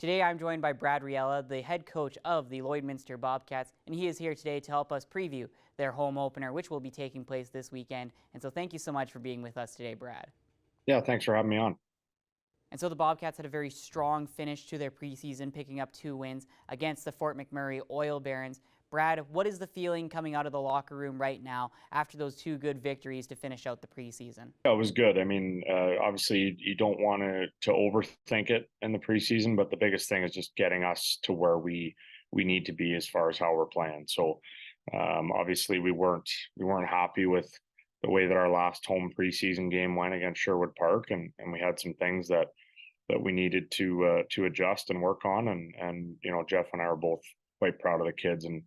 Today I'm joined by Brad Riella, the head coach of the Lloydminster Bobcats, and he is here today to help us preview their home opener, which will be taking place this weekend. And so thank you so much for being with us today, Brad. Yeah, thanks for having me on. And so the Bobcats had a very strong finish to their preseason, picking up 2 wins against the Fort McMurray Oil Barons. Brad, what is the feeling coming out of the locker room right now after those 2 good victories to finish out the preseason? Yeah, it was good. I mean, obviously, you don't want to overthink it in the preseason, but the biggest thing is just getting us to where we need to be as far as how we're playing. So, obviously, we weren't happy with the way that our last home preseason game went against Sherwood Park, and we had some things that we needed to adjust and work on. And Jeff and I are both quite proud of the kids and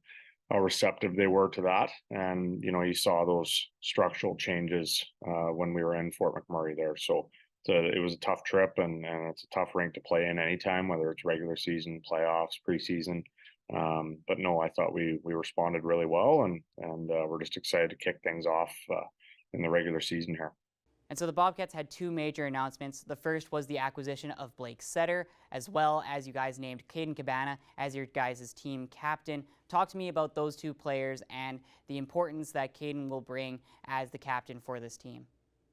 how receptive they were to that. And you saw those structural changes when we were in Fort McMurray there. So it was a tough trip, and it's a tough rink to play in anytime, whether it's regular season, playoffs, preseason. But no, I thought we responded really well, and we're just excited to kick things off in the regular season here. And so the Bobcats had 2 major announcements. The first was the acquisition of Blake Setter, as well as you guys named Caden Cabana as your guys' team captain. Talk to me about those 2 players and the importance that Caden will bring as the captain for this team.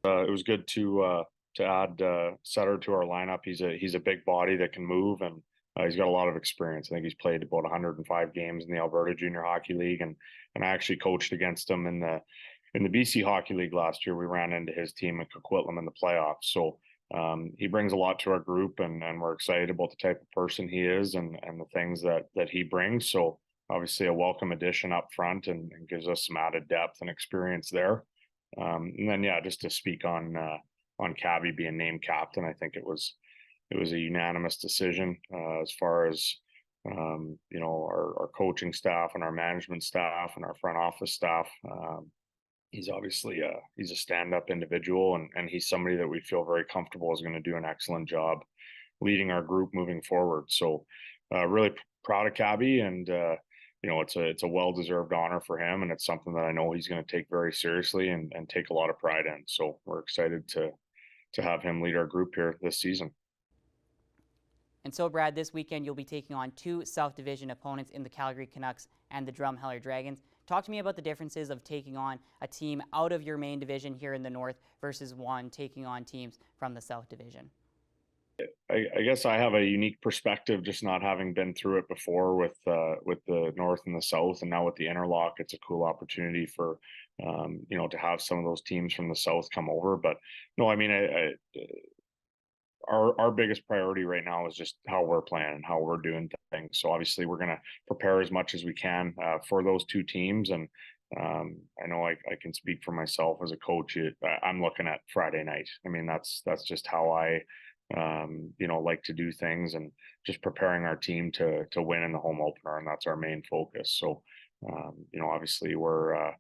It was good to add Sutter to our lineup. He's a big body that can move, and he's got a lot of experience. I think he's played about 105 games in the Alberta Junior Hockey League, and I actually coached against him in the BC Hockey League last year. We ran into his team at Coquitlam in the playoffs. So he brings a lot to our group, and we're excited about the type of person he is and the things that he brings. So obviously a welcome addition up front, and gives us some added depth and experience there. And then, yeah, just to speak on Cabby being named captain, I think it was a unanimous decision as far as our coaching staff and our management staff and our front office staff. He's obviously he's a stand-up individual, and he's somebody that we feel very comfortable is going to do an excellent job leading our group moving forward. So really proud of Cabby, and it's a well-deserved honor for him, and it's something that I know he's going to take very seriously and take a lot of pride in. So we're excited to have him lead our group here this season. And so, Brad, this weekend you'll be taking on 2 South Division opponents in the Calgary Canucks and the Drumheller Dragons. Talk to me about the differences of taking on a team out of your main division here in the North versus one taking on teams from the South Division. I guess I have a unique perspective, just not having been through it before with the North and the South, and now with the interlock. It's a cool opportunity for to have some of those teams from the South come over. But no, I mean, our biggest priority right now is just how we're playing and how we're doing things. So obviously we're going to prepare as much as we can for those 2 teams. And I know I can speak for myself as a coach. I'm looking at Friday night. I mean, that's just how I like to do things, and just preparing our team to win in the home opener. And that's our main focus. So, obviously we're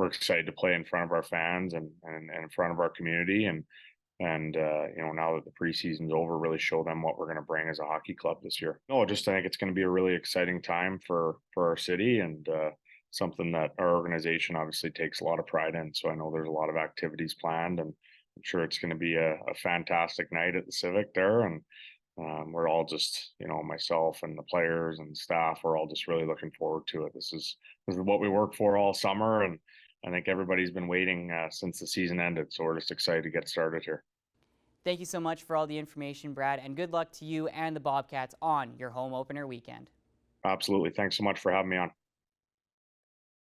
excited to play in front of our fans and in front of our community. And now that the preseason's over, really show them what we're going to bring as a hockey club this year. No, just I think it's going to be a really exciting time for our city, and something that our organization obviously takes a lot of pride in. So I know there's a lot of activities planned, and I'm sure it's going to be a fantastic night at the Civic there. And we're all just, myself and the players and staff, we're all just really looking forward to it. This is what we work for all summer, and I think everybody's been waiting since the season ended. So we're just excited to get started here. Thank you so much for all the information, Brad, and good luck to you and the Bobcats on your home opener weekend. Absolutely. Thanks so much for having me on.